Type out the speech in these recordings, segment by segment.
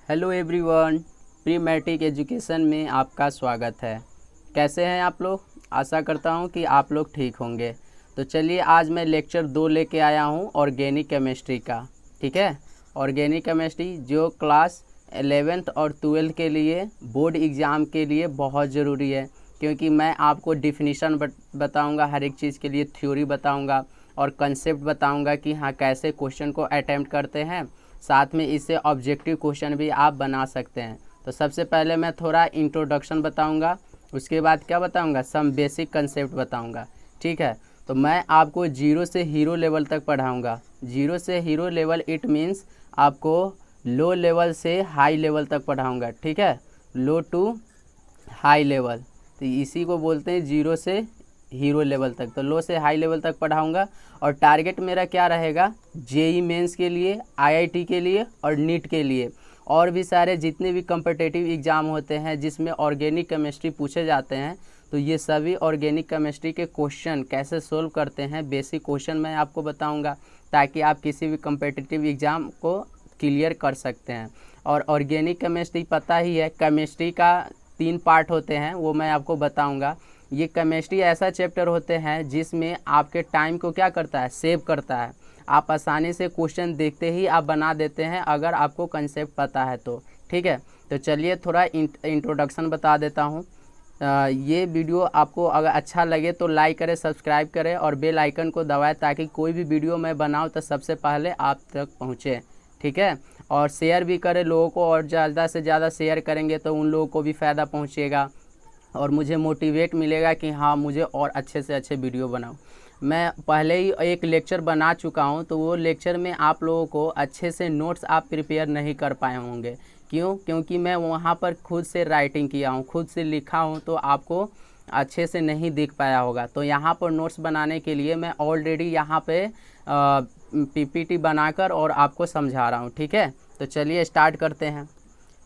Hello everyone, pre matric education में आपका स्वागत है। कैसे हैं आप लोग? आशा करता हूं कि आप लोग ठीक होंगे। तो चलिए, आज मैं लेक्चर 2 लेके आया हूं ऑर्गेनिक केमिस्ट्री का। ठीक है, ऑर्गेनिक केमिस्ट्री जो क्लास 11th और 12th के लिए बोर्ड एग्ज़ाम के लिए बहुत ज़रूरी है, क्योंकि मैं आपको डिफिनीशन बताऊँगा, हर एक चीज़ के लिए थ्योरी बताऊँगा और कंसेप्ट बताऊँगा कि हाँ कैसे क्वेश्चन को अटैम्प्ट करते हैं। साथ में इससे ऑब्जेक्टिव क्वेश्चन भी आप बना सकते हैं। तो सबसे पहले मैं थोड़ा इंट्रोडक्शन बताऊंगा, उसके बाद क्या बताऊंगा, सम बेसिक कंसेप्ट बताऊंगा। ठीक है, तो मैं आपको जीरो से हीरो लेवल तक पढ़ाऊंगा। जीरो से हीरो लेवल इट मीन्स आपको लो लेवल से हाई लेवल तक पढ़ाऊंगा। ठीक है, लो टू हाई लेवल, तो इसी को बोलते हैं जीरो से हीरो लेवल तक। तो लो से हाई लेवल तक पढ़ाऊंगा और टारगेट मेरा क्या रहेगा, जेई मेंस के लिए, आईआईटी के लिए और नीट के लिए और भी सारे जितने भी कम्पिटिटिव एग्ज़ाम होते हैं जिसमें ऑर्गेनिक केमिस्ट्री पूछे जाते हैं, तो ये सभी ऑर्गेनिक केमिस्ट्री के क्वेश्चन कैसे सोल्व करते हैं, बेसिक क्वेश्चन मैं आपको बताऊंगा, ताकि आप किसी भी कम्पिटिटिव एग्ज़ाम को क्लियर कर सकते हैं। और ऑर्गेनिक केमिस्ट्री पता ही है, केमिस्ट्री का 3 पार्ट होते हैं, वो मैं आपको बताऊंगा। ये केमिस्ट्री ऐसा चैप्टर होते हैं जिसमें आपके टाइम को क्या करता है, सेव करता है। आप आसानी से क्वेश्चन देखते ही आप बना देते हैं अगर आपको कंसेप्ट पता है तो। ठीक है, तो चलिए थोड़ा इंट्रोडक्शन बता देता हूँ। ये वीडियो आपको अगर अच्छा लगे तो लाइक करें, सब्सक्राइब करें और बेल आइकन को दबाएं, ताकि कोई भी वीडियो मैं बनाऊँ तो सबसे पहले आप तक पहुँचे। ठीक है, और शेयर भी करें लोगों को, और ज़्यादा से ज़्यादा शेयर करेंगे तो उन लोगों को भी फ़ायदा पहुँचेगा और मुझे मोटिवेट मिलेगा कि हाँ मुझे और अच्छे से अच्छे वीडियो बनाऊँ। मैं पहले ही एक लेक्चर बना चुका हूँ, तो वो लेक्चर में आप लोगों को अच्छे से नोट्स आप प्रिपेयर नहीं कर पाए होंगे। क्यों? क्योंकि मैं वहाँ पर खुद से राइटिंग किया हूँ, खुद से लिखा हूँ, तो आपको अच्छे से नहीं दिख पाया होगा। तो यहाँ पर नोट्स बनाने के लिए मैं ऑलरेडी यहाँ पे पीपीटी बनाकर और आपको समझा रहा हूँ। ठीक है, तो चलिए स्टार्ट करते हैं।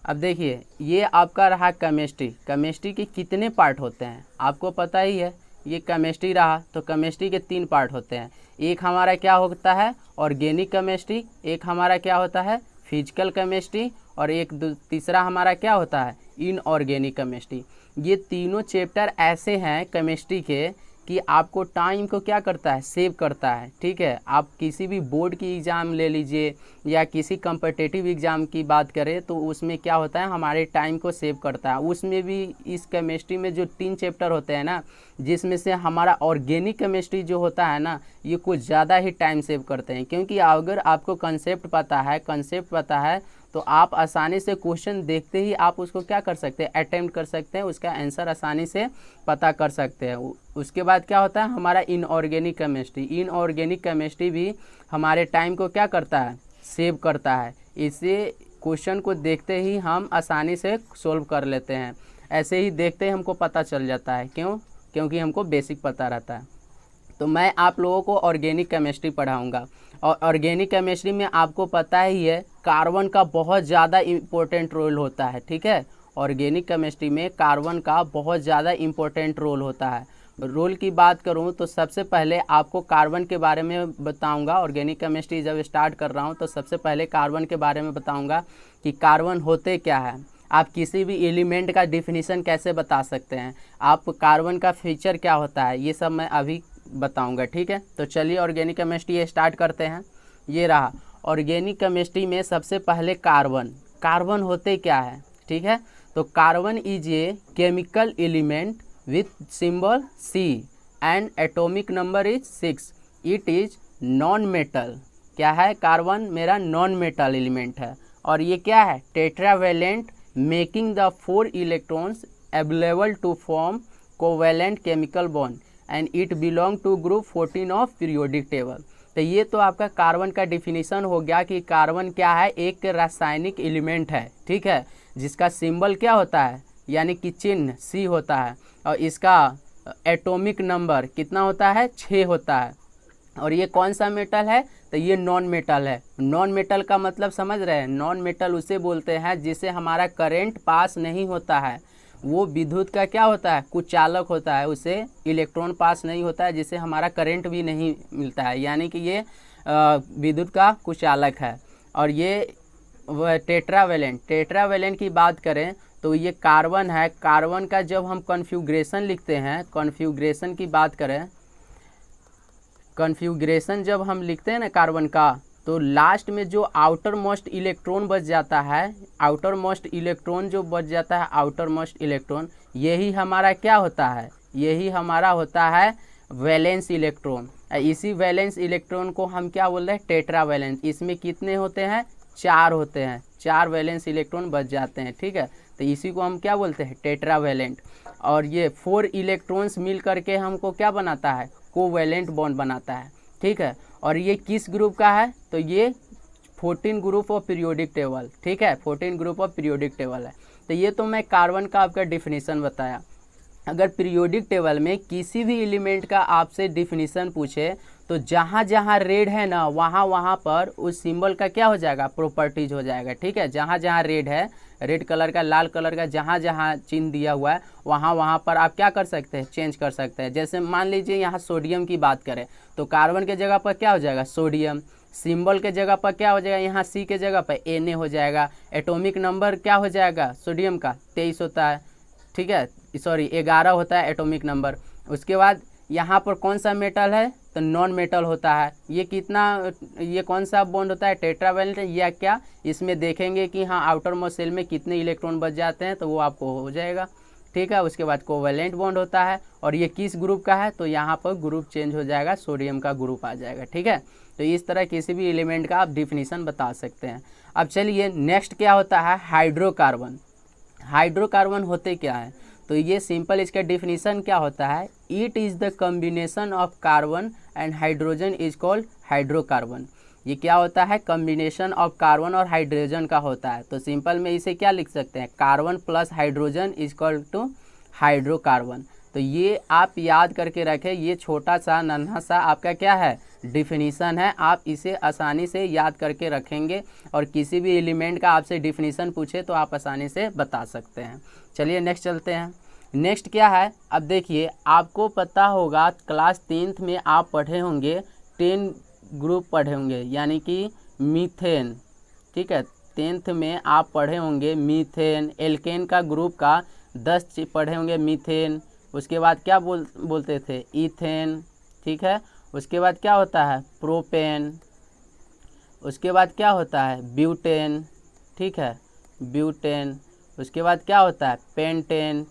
अब देखिए, ये आपका रहा केमिस्ट्री। केमिस्ट्री के कितने पार्ट होते हैं आपको पता ही है। ये केमिस्ट्री रहा, तो केमिस्ट्री के 3 पार्ट होते हैं। एक हमारा क्या होता है, ऑर्गेनिक केमिस्ट्री, एक हमारा क्या होता है, फिजिकल केमिस्ट्री, और एक तीसरा हमारा क्या होता है, इनऑर्गेनिक केमिस्ट्री। ये तीनों चैप्टर ऐसे हैं केमिस्ट्री के कि आपको टाइम को क्या करता है, सेव करता है। ठीक है, आप किसी भी बोर्ड की एग्ज़ाम ले लीजिए या किसी कम्पिटिटिव एग्ज़ाम की बात करें, तो उसमें क्या होता है, हमारे टाइम को सेव करता है। उसमें भी इस केमिस्ट्री में जो 3 चैप्टर होते हैं ना, जिसमें से हमारा ऑर्गेनिक केमिस्ट्री जो होता है ना, ये कुछ ज़्यादा ही टाइम सेव करते हैं। क्योंकि अगर आपको कंसेप्ट पता है तो आप आसानी से क्वेश्चन देखते ही आप उसको क्या कर सकते हैं, अटेम्प्ट कर सकते हैं, उसका आंसर आसानी से पता कर सकते हैं। उसके बाद क्या होता है, हमारा इनऑर्गेनिक केमिस्ट्री। इनऑर्गेनिक केमिस्ट्री भी हमारे टाइम को क्या करता है, सेव करता है। इससे क्वेश्चन को देखते ही हम आसानी से सोल्व कर लेते हैं। ऐसे ही देखते ही हमको पता चल जाता है। क्यों? क्योंकि हमको बेसिक पता रहता है। तो मैं आप लोगों को ऑर्गेनिक केमिस्ट्री पढ़ाऊंगा। और ऑर्गेनिक केमिस्ट्री में आपको पता ही है, कार्बन का बहुत ज़्यादा इम्पोर्टेंट रोल होता है। ठीक है, ऑर्गेनिक केमिस्ट्री में कार्बन का बहुत ज़्यादा इम्पोर्टेंट रोल होता है। रोल की बात करूं तो सबसे पहले आपको कार्बन के बारे में बताऊंगा। ऑर्गेनिक केमिस्ट्री जब स्टार्ट कर रहा हूं तो सबसे पहले कार्बन के बारे में बताऊंगा कि कार्बन होते क्या है। आप किसी भी एलिमेंट का डिफिनीशन कैसे बता सकते हैं, आप कार्बन का फीचर क्या होता है, ये सब मैं अभी बताऊंगा। ठीक है, तो चलिए ऑर्गेनिक केमिस्ट्री स्टार्ट करते हैं। ये रहा ऑर्गेनिक केमिस्ट्री में सबसे पहले कार्बन होते क्या है। ठीक है, तो carbon is a chemical element with symbol C and atomic number is 6। It is non metal. क्या है, कार्बन मेरा नॉन मेटल एलिमेंट है। और ये क्या है, tetravalent, making the 4 electrons available to form covalent chemical bond and it belong to group 14 of periodic table. तो ये तो आपका कार्बन का डिफिनीशन हो गया कि कार्बन क्या है, एक रासायनिक एलिमेंट है। ठीक है, जिसका सिंबल क्या होता है, यानी कि चिन्ह C होता है, और इसका एटॉमिक नंबर कितना होता है, 6 होता है। और ये कौन सा मेटल है, तो ये नॉन मेटल है। नॉन मेटल का मतलब समझ रहे हैं, नॉन मेटल उसे बोलते हैं जिसे हमारा करंट पास नहीं होता है। वो विद्युत का क्या होता है, कुचालक होता है, उसे इलेक्ट्रॉन पास नहीं होता है, जिसे हमारा करंट भी नहीं मिलता है, यानी कि ये विद्युत का कुचालक है। और ये वह टेट्रावेलेंट की बात करें तो ये कार्बन है। कार्बन का जब हम कॉन्फ़िगरेशन लिखते हैं, कॉन्फ़िगरेशन की बात करें, कॉन्फ़िगरेशन जब हम लिखते हैं ना कार्बन का, तो लास्ट में जो आउटर मोस्ट इलेक्ट्रॉन बच जाता है, आउटर मोस्ट इलेक्ट्रॉन जो बच जाता है, आउटर मोस्ट इलेक्ट्रॉन, यही हमारा क्या होता है, यही हमारा होता है वैलेंस इलेक्ट्रॉन। इसी वैलेंस इलेक्ट्रॉन को हम क्या बोल रहे हैं, टेट्रावैलेंस। इसमें कितने होते हैं, 4 होते हैं, 4 वैलेंस इलेक्ट्रॉन बच जाते हैं, ठीक है। तो इसी को हम क्या बोलते हैं, टेट्रावैलेंट। और ये 4 इलेक्ट्रॉन्स मिल करके हमको क्या बनाता है, कोवैलेंट बॉन्ड बनाता है, ठीक है। और ये किस ग्रुप का है, तो ये 14 ग्रुप ऑफ पीरियोडिक टेबल, ठीक है, 14 ग्रुप ऑफ पीरियोडिक टेबल है। तो ये तो मैं कार्बन का आपका डिफिनीसन बताया। अगर पीरियोडिक टेबल में किसी भी एलिमेंट का आपसे डिफिनीसन पूछे तो जहाँ जहाँ रेड है ना, वहाँ वहाँ पर उस सिंबल का क्या हो जाएगा, प्रॉपर्टीज हो जाएगा, ठीक है। जहाँ जहाँ रेड है, रेड कलर का, लाल कलर का, जहाँ जहाँ चिन्ह दिया हुआ है वहाँ वहाँ पर आप क्या कर सकते हैं, चेंज कर सकते हैं। जैसे मान लीजिए यहाँ सोडियम की बात करें तो कार्बन के जगह पर क्या हो जाएगा, सोडियम। सिंबल के जगह पर क्या हो जाएगा, यहाँ सी के जगह पर Na हो जाएगा। एटॉमिक नंबर क्या हो जाएगा सोडियम का, 23 होता है, ठीक है, सॉरी 11 होता है एटॉमिक नंबर। उसके बाद यहाँ पर कौन सा मेटल है, तो नॉन मेटल होता है। ये कितना, ये कौन सा बॉन्ड होता है, टेट्रावैलेंट या क्या, इसमें देखेंगे कि हाँ आउटर मोस्ट शेल में कितने इलेक्ट्रॉन बच जाते हैं तो वो आपको हो जाएगा, ठीक है। उसके बाद कोवैलेंट बॉन्ड होता है। और ये किस ग्रुप का है, तो यहाँ पर ग्रुप चेंज हो जाएगा, सोडियम का ग्रुप आ जाएगा, ठीक है। तो इस तरह किसी भी एलिमेंट का आप डिफिनीसन बता सकते हैं। अब चलिए नेक्स्ट क्या होता है, हाइड्रोकार्बन। हाइड्रोकार्बन होते क्या है, तो ये सिंपल इसका डिफिनीसन क्या होता है, it is the combination of carbon and hydrogen is called hydrocarbon. ये क्या होता है, कॉम्बिनेशन ऑफ कार्बन और हाइड्रोजन का होता है। तो सिंपल में इसे क्या लिख सकते हैं, carbon plus hydrogen is equal to hydrocarbon. तो ये आप याद करके रखें, ये छोटा सा नन्हा सा आपका क्या है, डिफिनीसन है। आप इसे आसानी से याद करके रखेंगे और किसी भी एलिमेंट का आपसे डिफिनीसन पूछे तो आप आसानी से बता सकते हैं। चलिए नेक्स्ट चलते हैं। नेक्स्ट क्या है, अब देखिए आपको पता होगा क्लास 10th में आप पढ़े होंगे 10 ग्रुप पढ़े होंगे, यानी कि मीथेन, ठीक है। 10th में आप पढ़े होंगे मीथेन, एल्केन का ग्रुप का 10 पढ़े होंगे मीथेन। उसके बाद क्या बोलते थे, ईथेन, ठीक है। उसके बाद क्या होता है, प्रोपेन। उसके बाद क्या होता है, ब्यूटेन, ठीक है, ब्यूटेन। उसके बाद क्या होता है, पेंटेन,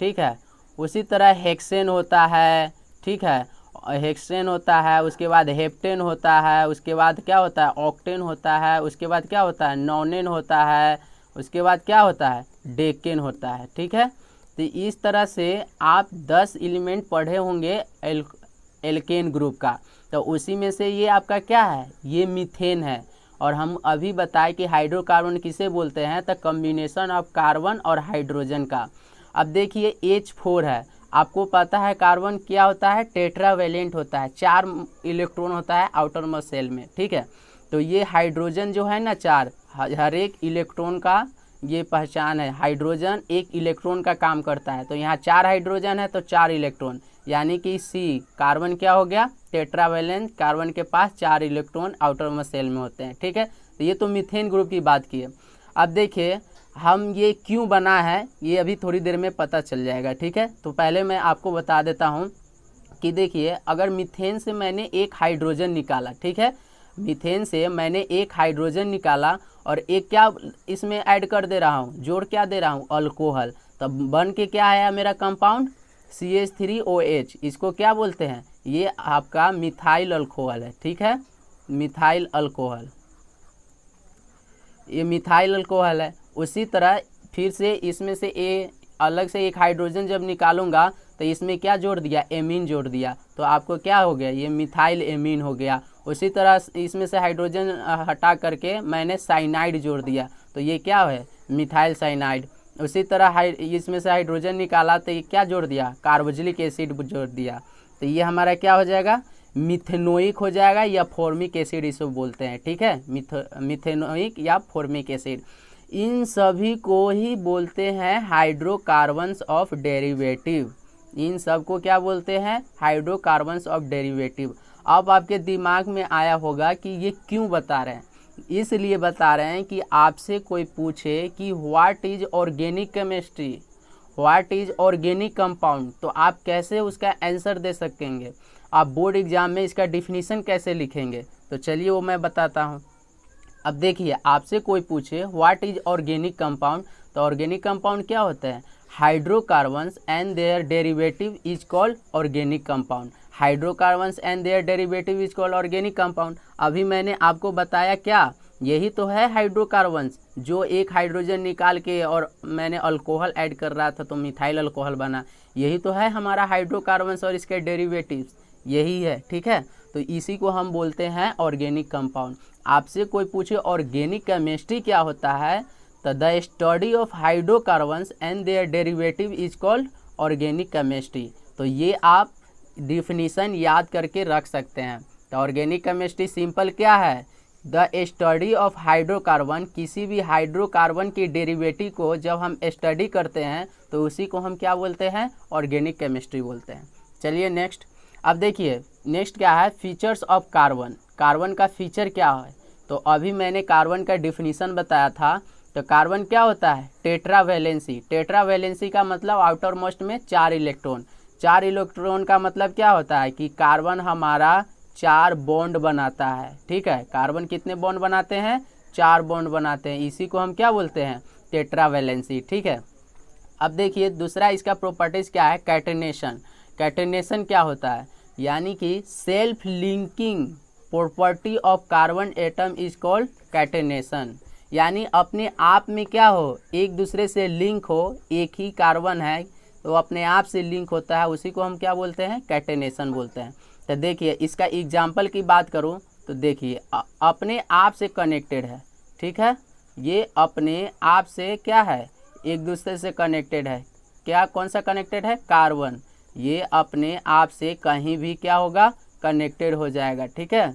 ठीक है। उसी तरह हेक्सेन होता है, ठीक है, हेक्सेन होता है। उसके बाद हेप्टेन होता है। उसके बाद क्या होता है, ऑक्टेन होता है। उसके बाद क्या होता है, नॉनेन होता है। उसके बाद क्या होता है, डेकेन होता है, ठीक है। तो इस तरह से आप 10 एलिमेंट पढ़े होंगे एल्केन ग्रुप का। तो उसी में से ये आपका क्या है, ये मीथेन है। और हम अभी बताए कि हाइड्रोकार्बन किसे बोलते हैं, तो कॉम्बिनेशन ऑफ कार्बन और हाइड्रोजन का। अब देखिए H4 है, आपको पता है कार्बन क्या होता है, टेट्रावैलेंट होता है, 4 इलेक्ट्रॉन होता है आउटर मोस्ट शेल में, ठीक है। तो ये हाइड्रोजन जो है ना 4, हर एक इलेक्ट्रॉन का ये पहचान है, हाइड्रोजन एक इलेक्ट्रॉन का काम करता है। तो यहाँ 4 हाइड्रोजन है तो 4 इलेक्ट्रॉन, यानी कि C, कार्बन क्या हो गया, टेट्रावैलेंट। कार्बन के पास 4 इलेक्ट्रॉन आउटर मोस्ट शेल में होते हैं, ठीक है। तो ये तो मीथेन ग्रुप की बात की है। अब देखिए हम ये क्यों बना है, ये अभी थोड़ी देर में पता चल जाएगा, ठीक है। तो पहले मैं आपको बता देता हूँ कि देखिए अगर मीथेन से मैंने एक हाइड्रोजन निकाला, ठीक है, मीथेन से मैंने एक हाइड्रोजन निकाला और एक क्या इसमें ऐड कर दे रहा हूँ, जोड़ क्या दे रहा हूँ, अल्कोहल। तब बन के क्या आया मेरा कंपाउंड, CH3OH। इसको क्या बोलते हैं, ये आपका मिथाइल अल्कोहल है, ठीक है, मिथाइल अल्कोहल, ये मिथाइल अल्कोहल है। उसी तरह फिर से इसमें से अलग से एक हाइड्रोजन जब निकालूंगा तो इसमें क्या जोड़ दिया, एमीन जोड़ दिया, तो आपको क्या हो गया, ये मिथाइल एमीन हो गया। उसी तरह इसमें से हाइड्रोजन हटा करके मैंने साइनाइड जोड़ दिया, तो ये क्या है, मिथाइल साइनाइड। उसी तरह इसमें से हाइड्रोजन निकाला तो ये क्या जोड़ दिया, कार्बोक्सिलिक एसिड जोड़ दिया, तो ये हमारा क्या हो जाएगा, मिथेनोइक हो जाएगा, या फॉर्मिक एसिड इसको बोलते हैं, ठीक है, मिथेनोइक या फॉर्मिक एसिड। इन सभी को ही बोलते हैं हाइड्रोकार्बन्स ऑफ डेरिवेटिव। इन सब को क्या बोलते हैं, हाइड्रोकार्बन्स ऑफ डेरिवेटिव। अब आपके दिमाग में आया होगा कि ये क्यों बता रहे हैं, इसलिए बता रहे हैं कि आपसे कोई पूछे कि what is organic chemistry, what is organic compound, तो आप कैसे उसका आंसर दे सकेंगे, आप बोर्ड एग्जाम में इसका डिफिनीशन कैसे लिखेंगे। तो चलिए वो मैं बताता हूँ। अब देखिए, आपसे कोई पूछे व्हाट इज ऑर्गेनिक कंपाउंड, तो ऑर्गेनिक कंपाउंड क्या होता है, hydrocarbons and their derivative is called organic compound. Hydrocarbons and their derivative is called organic compound. अभी मैंने आपको बताया क्या, यही तो है हाइड्रोकार्बन्स, जो एक हाइड्रोजन निकाल के और मैंने अल्कोहल ऐड कर रहा था तो मिथाइल अल्कोहल बना, यही तो है हमारा हाइड्रोकार्बन्स और इसके डेरिवेटिव्स, यही है। ठीक है, तो इसी को हम बोलते हैं ऑर्गेनिक कंपाउंड। आपसे कोई पूछे ऑर्गेनिक केमिस्ट्री क्या होता है, तो the study of hydrocarbons and their derivative is called organic chemistry. तो ये आप डिफिनीशन याद करके रख सकते हैं। तो ऑर्गेनिक केमिस्ट्री सिंपल क्या है, द स्टडी ऑफ हाइड्रोकार्बन, किसी भी हाइड्रोकार्बन की डेरिवेटिव को जब हम स्टडी करते हैं तो उसी को हम क्या बोलते हैं, ऑर्गेनिक केमिस्ट्री बोलते हैं। चलिए नेक्स्ट। अब देखिए नेक्स्ट क्या है, फीचर्स ऑफ कार्बन। कार्बन का फीचर क्या है, तो अभी मैंने कार्बन का डिफिनीशन बताया था। तो कार्बन क्या होता है, टेट्रावैलेंसी। टेट्रावैलेंसी का मतलब आउटर मोस्ट में 4 इलेक्ट्रॉन। 4 इलेक्ट्रॉन का मतलब क्या होता है कि कार्बन हमारा 4 बॉन्ड बनाता है। ठीक है, कार्बन कितने बॉन्ड बनाते हैं, 4 बॉन्ड बनाते हैं, इसी को हम क्या बोलते हैं, टेट्रावैलेंसी। ठीक है, अब देखिए दूसरा इसका प्रॉपर्टीज क्या है, कैटेनेशन। कैटेनेशन क्या होता है, यानी कि self linking property of carbon atom is called catenation. यानी अपने आप में क्या हो, एक दूसरे से लिंक हो, एक ही कार्बन है तो अपने आप से लिंक होता है, उसी को हम क्या बोलते हैं, कैटेनेशन बोलते हैं। तो देखिए इसका एग्जाम्पल की बात करूं तो देखिए अपने आप से कनेक्टेड है। ठीक है, ये अपने आप से क्या है, एक दूसरे से कनेक्टेड है। क्या, कौन सा कनेक्टेड है, कार्बन। ये अपने आप से कहीं भी क्या होगा, कनेक्टेड हो जाएगा। ठीक है,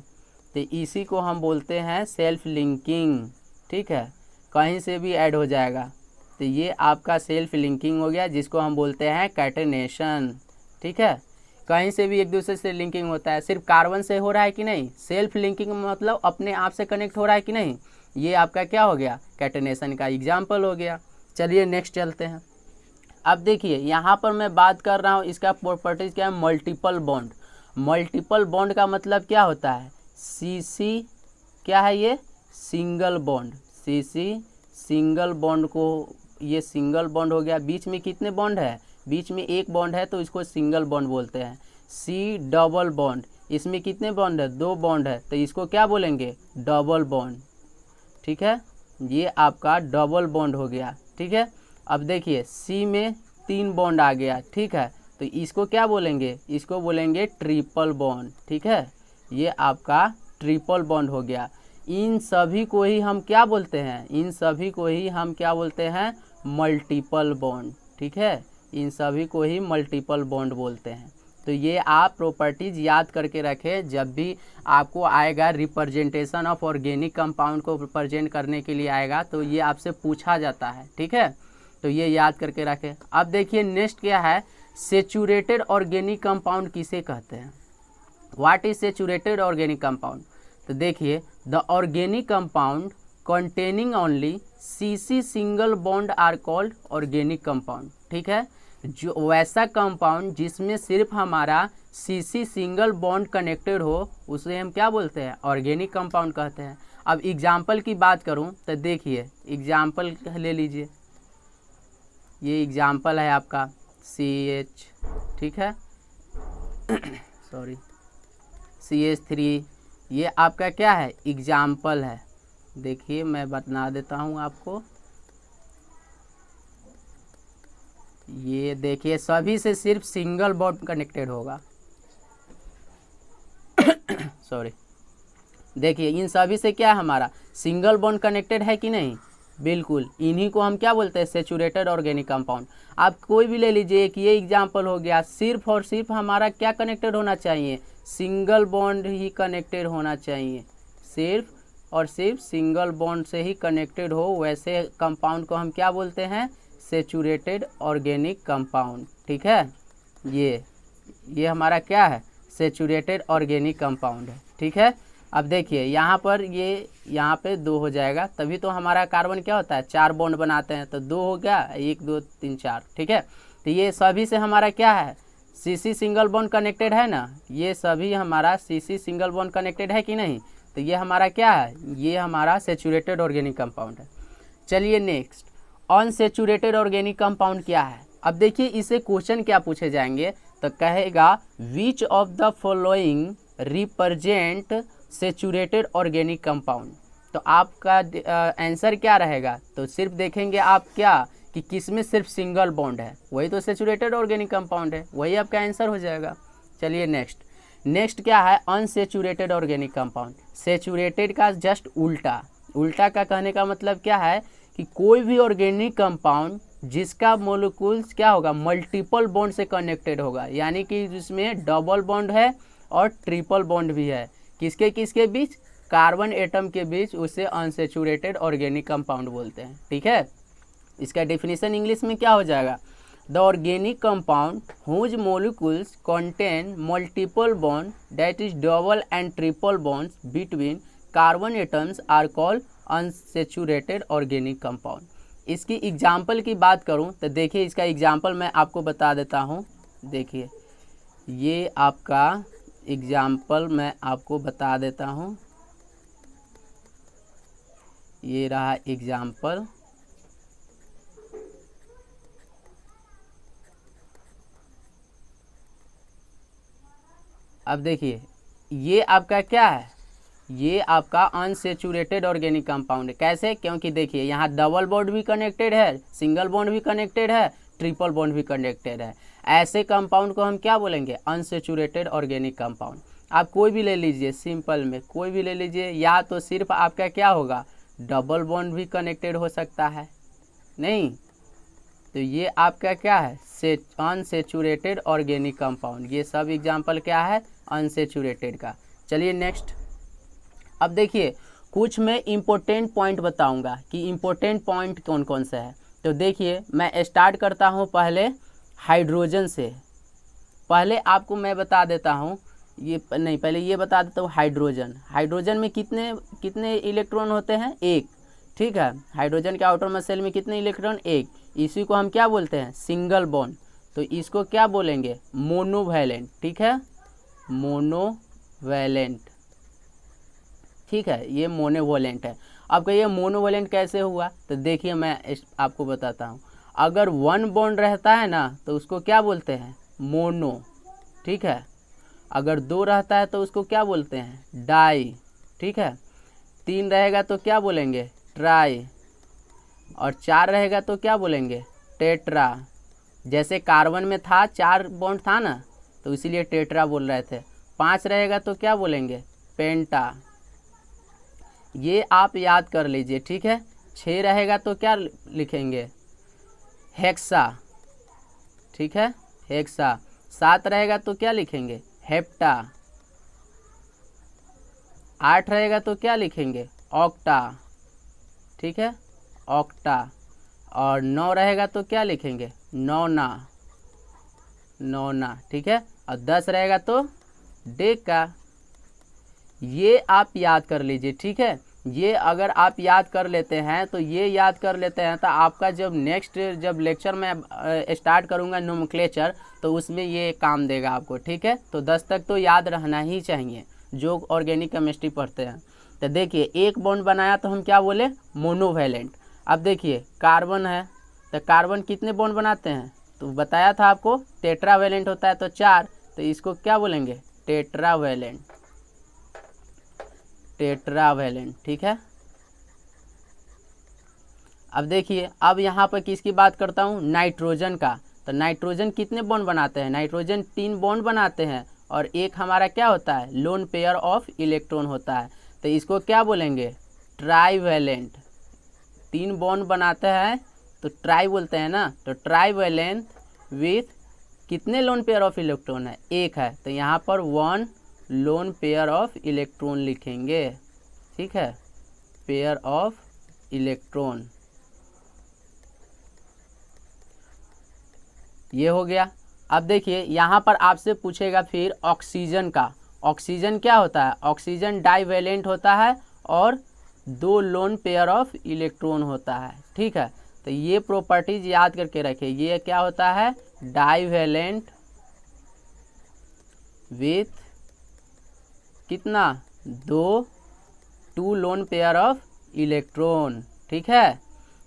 तो इसी को हम बोलते हैं सेल्फ लिंकिंग। ठीक है, कहीं से भी ऐड हो जाएगा, तो ये आपका सेल्फ लिंकिंग हो गया, जिसको हम बोलते हैं कैटेनेशन। ठीक है, कहीं से भी एक दूसरे से लिंकिंग होता है, सिर्फ कार्बन से हो रहा है कि नहीं, सेल्फ लिंकिंग मतलब अपने आप से कनेक्ट हो रहा है कि नहीं, ये आपका क्या हो गया, कैटेनेशन का एग्जाम्पल हो गया। चलिए नेक्स्ट चलते हैं। अब देखिए यहाँ पर मैं बात कर रहा हूँ, इसका प्रॉपर्टीज क्या है, मल्टीपल बॉन्ड। मल्टीपल बॉन्ड का मतलब क्या होता है, सीसी क्या है, ये single bond. CC single bond को, ये सिंगल बॉन्ड हो गया। बीच में कितने बॉन्ड है, बीच में एक बॉन्ड है तो इसको सिंगल बॉन्ड बोलते हैं। सी डबल बॉन्ड, इसमें कितने बॉन्ड है, 2 बॉन्ड है तो इसको क्या बोलेंगे, डबल बॉन्ड। ठीक है, ये आपका डबल बॉन्ड हो गया। ठीक है, अब देखिए सी में 3 बॉन्ड आ गया। ठीक है, तो इसको क्या बोलेंगे, इसको बोलेंगे ट्रिपल बॉन्ड। ठीक है, ये आपका ट्रिपल बॉन्ड हो गया। इन सभी को ही हम क्या बोलते हैं, इन सभी को ही हम क्या बोलते हैं, मल्टीपल बॉन्ड। ठीक है, इन सभी को ही मल्टीपल बॉन्ड बोलते हैं। तो ये आप प्रॉपर्टीज़ याद करके रखें, जब भी आपको आएगा रिप्रेजेंटेशन ऑफ ऑर्गेनिक कंपाउंड को रिप्रेजेंट करने के लिए आएगा तो ये आपसे पूछा जाता है। ठीक है, तो ये याद करके रखें। अब देखिए नेक्स्ट क्या है, सेचुरेटेड ऑर्गेनिक कंपाउंड किसे कहते हैं, what is saturated organic compound. तो देखिए the organic compound containing only CC single bond are called organic compound. ठीक है, जो वैसा कंपाउंड जिसमें सिर्फ हमारा CC सिंगल बॉन्ड कनेक्टेड हो उसे हम क्या बोलते हैं, ऑर्गेनिक कंपाउंड कहते हैं। अब एग्जाम्पल की बात करूं तो देखिए एग्जाम्पल ले लीजिए, ये एग्जाम्पल है आपका CH। ठीक है सॉरी CH3, ये आपका क्या है, एग्जाम्पल है। देखिए मैं बता देता हूँ आपको, ये देखिए सभी से सिर्फ सिंगल बॉन्ड कनेक्टेड होगा सॉरी, देखिए इन सभी से क्या है, हमारा सिंगल बॉन्ड कनेक्टेड है कि नहीं, बिल्कुल, इन्हीं को हम क्या बोलते हैं, सेचुरेटेड ऑर्गेनिक कंपाउंड। आप कोई भी ले लीजिए, एक ये एग्जाम्पल हो गया, सिर्फ और सिर्फ हमारा क्या कनेक्टेड होना चाहिए, सिंगल बॉन्ड ही कनेक्टेड होना चाहिए, सिर्फ और सिर्फ सिंगल बॉन्ड से ही कनेक्टेड हो, वैसे कंपाउंड को हम क्या बोलते हैं, सेचुरेटेड ऑर्गेनिक कंपाउंड। ठीक है, ये हमारा क्या है, सेचुरेटेड ऑर्गेनिक कंपाउंड है। ठीक है, अब देखिए यहाँ पर ये यहाँ पे 2 हो जाएगा, तभी तो हमारा कार्बन क्या होता है 4 बॉन्ड बनाते हैं, तो 2 हो गया, 1 2 3 4, ठीक है। तो ये सभी से हमारा क्या है CC सिंगल बॉन्ड कनेक्टेड है ना, ये सभी हमारा CC सिंगल बॉन्ड कनेक्टेड है कि नहीं, तो ये हमारा क्या है, ये हमारा सैचुरेटेड ऑर्गेनिक कंपाउंड है। चलिए नेक्स्ट, अनसैचुरेटेड ऑर्गेनिक कंपाउंड क्या है। अब देखिए इसे क्वेश्चन क्या पूछे जाएंगे, तो कहेगा विच of the following represent saturated organic compound. तो आपका आंसर क्या रहेगा, तो सिर्फ देखेंगे आप क्या कि किस में सिर्फ सिंगल बॉन्ड है, वही तो सैचुरेटेड ऑर्गेनिक कंपाउंड है, वही आपका आंसर हो जाएगा। चलिए नेक्स्ट क्या है, अनसैचुरेटेड ऑर्गेनिक कंपाउंड। सैचुरेटेड का जस्ट उल्टा, उल्टा का कहने का मतलब क्या है कि कोई भी ऑर्गेनिक कंपाउंड जिसका मोलिक्यूल्स क्या होगा मल्टीपल बॉन्ड से कनेक्टेड होगा, यानी कि जिसमें डबल बॉन्ड है और ट्रिपल बॉन्ड भी है, किसके किसके बीच, कार्बन एटम के बीच, उसे अनसैचुरेटेड ऑर्गेनिक कंपाउंड बोलते हैं, ठीक है। इसका डेफिनेशन इंग्लिश में क्या हो जाएगा, the organic compound whose molecules contain multiple bond that is double and triple bonds between carbon atoms are called unsaturated organic compound. इसकी एग्जाम्पल की बात करूं तो देखिए इसका एग्जाम्पल मैं आपको बता देता हूं। देखिए ये आपका एग्जाम्पल मैं आपको बता देता हूं, ये रहा एग्जाम्पल। अब देखिए ये आपका क्या है, ये आपका अनसैचुरेटेड ऑर्गेनिक कंपाउंड है। कैसे, क्योंकि देखिए यहाँ डबल बॉन्ड भी कनेक्टेड है, सिंगल बॉन्ड भी कनेक्टेड है, ट्रिपल बॉन्ड भी कनेक्टेड है। ऐसे कंपाउंड को हम क्या बोलेंगे, अनसैचुरेटेड ऑर्गेनिक कंपाउंड। आप कोई भी ले लीजिए, सिंपल में कोई भी ले लीजिए, या तो सिर्फ आपका क्या होगा डबल बॉन्ड भी कनेक्टेड हो सकता है, नहीं तो ये आपका क्या है अनसैचुरेटेड ऑर्गेनिक कंपाउंड। ये सब एग्जाम्पल क्या है अनसैचुरेटेड का। चलिए नेक्स्ट, अब देखिए कुछ मैं इम्पोर्टेंट पॉइंट बताऊंगा कि इम्पोर्टेंट पॉइंट कौन कौन से है। तो देखिए मैं स्टार्ट करता हूं पहले हाइड्रोजन से। पहले आपको मैं बता देता हूं, ये नहीं पहले ये बता देता हूँ हाइड्रोजन में कितने इलेक्ट्रॉन होते हैं, एक, ठीक है। हाइड्रोजन के आउटर में सेल में कितने इलेक्ट्रॉन, एक। इसी को हम क्या बोलते हैं सिंगल बॉन्ड, तो इसको क्या बोलेंगे मोनोवैलेंट, ठीक है, मोनोवैलेंट, ठीक है, ये मोनोवैलेंट है। अब कहिए मोनोवैलेंट कैसे हुआ, तो देखिए मैं आपको बताता हूँ। अगर 1 बॉन्ड रहता है ना तो उसको क्या बोलते हैं मोनो, ठीक है। अगर 2 रहता है तो उसको क्या बोलते हैं डाई, ठीक है। 3 रहेगा तो क्या बोलेंगे ट्राई, और 4 रहेगा तो क्या बोलेंगे टेट्रा। जैसे कार्बन में था 4 बॉन्ड था ना, तो इसीलिए टेट्रा बोल रहे थे। 5 रहेगा तो क्या बोलेंगे पेंटा, ये आप याद कर लीजिए, ठीक है। 6 रहेगा तो क्या लिखेंगे हेक्सा, ठीक है, हेक्सा। 7 रहेगा तो क्या लिखेंगे हेप्टा। 8 रहेगा तो क्या लिखेंगे ऑक्टा, ठीक है, ऑक्टा। और 9 रहेगा तो क्या लिखेंगे नौना, ठीक है। और 10 रहेगा तो डेका। ये आप याद कर लीजिए, ठीक है। ये अगर आप याद कर लेते हैं तो ये याद कर लेते हैं तो आपका जब नेक्स्ट लेक्चर में स्टार्ट करूँगा नोमेनक्लेचर, तो उसमें ये काम देगा आपको, ठीक है। तो 10 तक तो याद रहना ही चाहिए जो ऑर्गेनिक केमिस्ट्री पढ़ते हैं। तो देखिए एक बॉन्ड बनाया तो हम क्या बोले मोनोवैलेंट। अब देखिए कार्बन है, तो कार्बन कितने बॉन्ड बनाते हैं, तो बताया था आपको टेट्रावैलेंट होता है तो 4, तो इसको क्या बोलेंगे टेट्रावैलेंट, ठीक है। अब देखिए अब यहाँ पर किसकी बात करता हूँ नाइट्रोजन का। तो नाइट्रोजन कितने बॉन्ड बनाते हैं, नाइट्रोजन 3 बॉन्ड बनाते हैं, और एक हमारा क्या होता है लोन पेयर ऑफ इलेक्ट्रॉन होता है, तो इसको क्या बोलेंगे ट्राईवैलेंट। 3 बॉन्ड बनाते हैं तो ट्राई बोलते हैं ना, तो ट्राईवैलेंट विथ कितने लोन पेयर ऑफ इलेक्ट्रॉन है, एक है, तो यहाँ पर 1 लोन पेयर ऑफ इलेक्ट्रॉन लिखेंगे, ठीक है, पेयर ऑफ इलेक्ट्रॉन, ये हो गया। अब देखिए यहाँ पर आपसे पूछेगा फिर ऑक्सीजन का। ऑक्सीजन क्या होता है, ऑक्सीजन डाइवैलेंट होता है और 2 लोन पेयर ऑफ इलेक्ट्रॉन होता है। ठीक है, तो ये प्रॉपर्टीज याद करके रखिए। ये क्या होता है, डाइवैलेंट विथ कितना, 2 लोन पेयर ऑफ इलेक्ट्रॉन। ठीक है,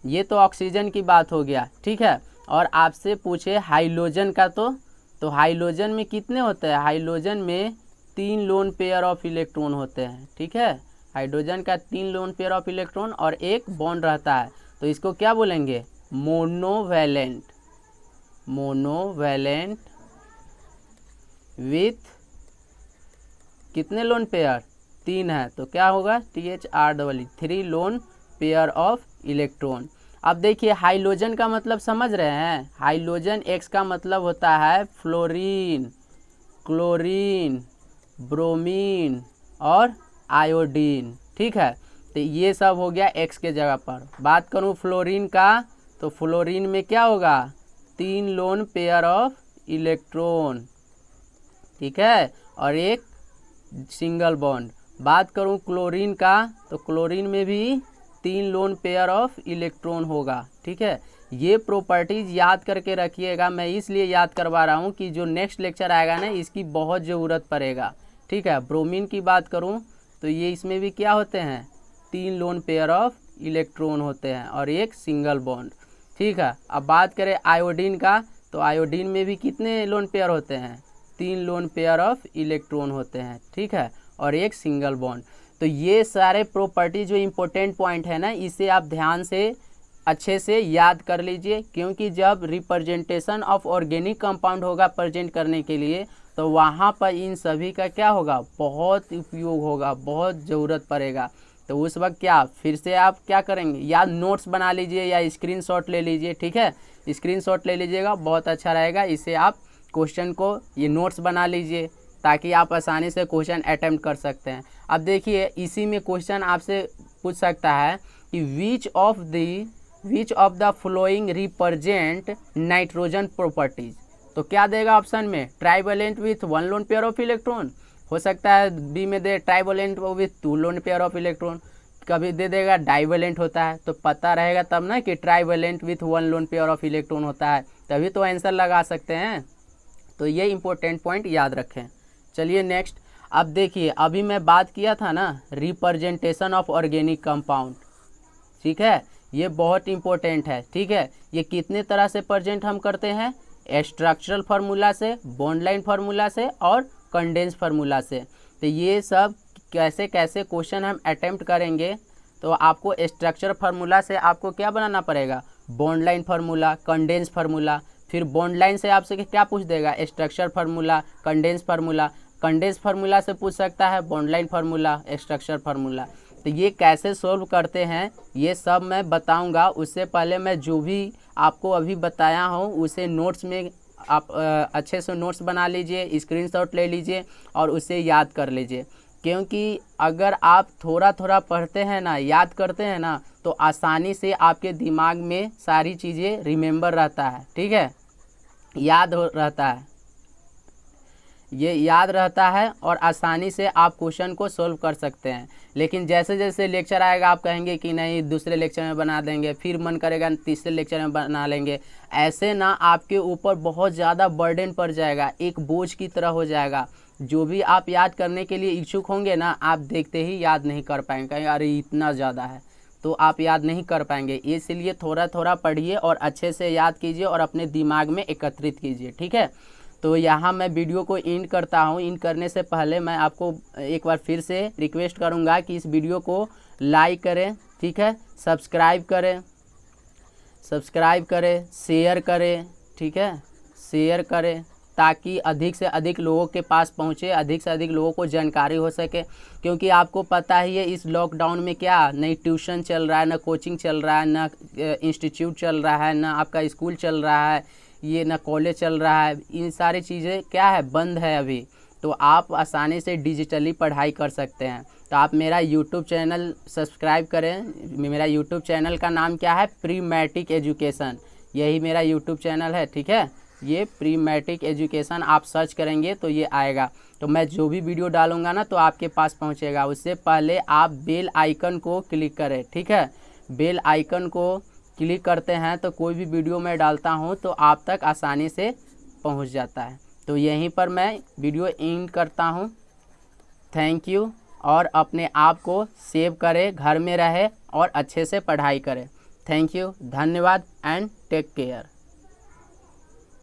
ये तो ऑक्सीजन की बात हो गया। ठीक है, और आपसे पूछे हाइड्रोजन का, तो हाइड्रोजन में कितने होते हैं, हाइड्रोजन में 3 लोन पेयर ऑफ इलेक्ट्रॉन होते हैं। ठीक है, हाइड्रोजन का 3 लोन पेयर ऑफ इलेक्ट्रॉन और एक बॉन्ड रहता है, तो इसको क्या बोलेंगे, मोनोवैलेंट। मोनोवैलेंट विथ कितने लोन पेयर, 3 है, तो क्या होगा, THR, 3 loan pair of electron. अब देखिए हाइड्रोजन का मतलब समझ रहे हैं, हाइड्रोजन X का मतलब होता है फ्लोरीन, क्लोरीन, ब्रोमीन और आयोडीन। ठीक है, तो ये सब हो गया X के जगह पर। बात करूँ फ्लोरीन का, तो फ्लोरीन में क्या होगा, 3 लोन पेयर ऑफ इलेक्ट्रॉन। ठीक है, और एक सिंगल बॉन्ड। बात करूँ क्लोरीन का, तो क्लोरीन में भी 3 लोन पेयर ऑफ इलेक्ट्रॉन होगा। ठीक है, ये प्रॉपर्टीज याद करके रखिएगा। मैं इसलिए याद करवा रहा हूँ कि जो नेक्स्ट लेक्चर आएगा ना, इसकी बहुत ज़रूरत पड़ेगा। ठीक है, ब्रोमीन की बात करूँ तो ये इसमें भी क्या होते हैं, 3 लोन पेयर ऑफ इलेक्ट्रॉन होते हैं और एक सिंगल बॉन्ड। ठीक है, अब बात करें आयोडीन का, तो आयोडीन में भी कितने लोन पेयर होते हैं, 3 लोन पेयर ऑफ इलेक्ट्रॉन होते हैं। ठीक है, और एक सिंगल बॉन्ड। तो ये सारे प्रॉपर्टी जो इम्पोर्टेंट पॉइंट है ना, इसे आप ध्यान से अच्छे से याद कर लीजिए, क्योंकि जब रिप्रेजेंटेशन ऑफ ऑर्गेनिक कंपाउंड होगा प्रेजेंट करने के लिए, तो वहाँ पर इन सभी का क्या होगा, बहुत उपयोग होगा, बहुत ज़रूरत पड़ेगा। तो उस वक्त क्या फिर से आप क्या करेंगे, या नोट्स बना लीजिए या स्क्रीनशॉट ले लीजिए। ठीक है, स्क्रीनशॉट ले लीजिएगा, बहुत अच्छा रहेगा। इससे आप क्वेश्चन को ये नोट्स बना लीजिए ताकि आप आसानी से क्वेश्चन अटेम्प्ट कर सकते हैं। अब देखिए इसी में क्वेश्चन आपसे पूछ सकता है कि which of the following represent nitrogen properties. तो क्या देगा ऑप्शन में, trivalent with 1 lone pair of electron, हो सकता है बी में दे trivalent with 2 lone pair of electron, कभी दे देगा डाइवेलेंट होता है। तो पता रहेगा तब ना कि trivalent with 1 lone pair of electron होता है, तभी तो आंसर लगा सकते हैं। तो ये इंपॉर्टेंट पॉइंट याद रखें। चलिए नेक्स्ट, अब देखिए अभी मैं बात किया था ना रिप्रेजेंटेशन ऑफ ऑर्गेनिक कंपाउंड। ठीक है, ये बहुत इंपॉर्टेंट है। ठीक है, ये कितने तरह से प्रेजेंट हम करते हैं, स्ट्रक्चरल फार्मूला से, बॉन्ड लाइन फार्मूला से और कंडेंस फार्मूला से। तो ये सब कैसे कैसे क्वेश्चन हम अटेम्प्ट करेंगे, तो आपको स्ट्रक्चर फार्मूला से आपको क्या बनाना पड़ेगा, bond line formula, condense formula. फिर बॉन्ड लाइन से आपसे क्या पूछ देगा, structure formula, condense formula. Condense formula से पूछ सकता है bond line formula, structure formula. तो ये कैसे सोल्व करते हैं ये सब मैं बताऊंगा। उससे पहले मैं जो भी आपको अभी बताया हूँ उसे नोट्स में आप अच्छे से नोट्स बना लीजिए, स्क्रीनशॉट ले लीजिए और उसे याद कर लीजिए। क्योंकि अगर आप थोड़ा थोड़ा पढ़ते हैं ना, याद करते हैं ना, तो आसानी से आपके दिमाग में सारी चीज़ें रिमेंबर रहता है। ठीक है, याद रहता है, ये याद रहता है और आसानी से आप क्वेश्चन को सोल्व कर सकते हैं। लेकिन जैसे जैसे लेक्चर आएगा आप कहेंगे कि नहीं दूसरे लेक्चर में बना देंगे, फिर मन करेगा तीसरे लेक्चर में बना लेंगे। ऐसे ना आपके ऊपर बहुत ज़्यादा बर्डन पड़ जाएगा, एक बोझ की तरह हो जाएगा। जो भी आप याद करने के लिए इच्छुक होंगे ना, आप देखते ही याद नहीं कर पाएंगे, अरे इतना ज़्यादा है, तो आप याद नहीं कर पाएंगे। इसलिए थोड़ा थोड़ा पढ़िए और अच्छे से याद कीजिए और अपने दिमाग में एकत्रित कीजिए। ठीक है, तो यहाँ मैं वीडियो को एंड करता हूँ। एंड करने से पहले मैं आपको एक बार फिर से रिक्वेस्ट करूँगा कि इस वीडियो को लाइक करें। ठीक है, सब्सक्राइब करें, शेयर करें। ठीक है, शेयर करें ताकि अधिक से अधिक लोगों के पास पहुँचे, अधिक से अधिक लोगों को जानकारी हो सके। क्योंकि आपको पता ही है इस लॉकडाउन में क्या नहीं ट्यूशन चल रहा है, ना कोचिंग चल रहा है, ना इंस्टीट्यूट चल रहा है, ना आपका स्कूल चल रहा है, ये ना कॉलेज चल रहा है। इन सारी चीज़ें क्या है, बंद है अभी। तो आप आसानी से डिजिटली पढ़ाई कर सकते हैं। तो आप मेरा यूट्यूब चैनल सब्सक्राइब करें। मेरा यूट्यूब चैनल का नाम क्या है, प्री मैट्रिक एजुकेशन, यही मेरा यूट्यूब चैनल है। ठीक है, ये प्री मैट्रिक एजुकेशन आप सर्च करेंगे तो ये आएगा। तो मैं जो भी वीडियो डालूंगा ना तो आपके पास पहुंचेगा। उससे पहले आप बेल आइकन को क्लिक करें, ठीक है। बेल आइकन को क्लिक करते हैं तो कोई भी वीडियो मैं डालता हूं तो आप तक आसानी से पहुंच जाता है। तो यहीं पर मैं वीडियो एंड करता हूं। Thank you. और अपने आप को सेव करें, घर में रहे और अच्छे से पढ़ाई करें। थैंक यू, धन्यवाद एंड टेक केयर।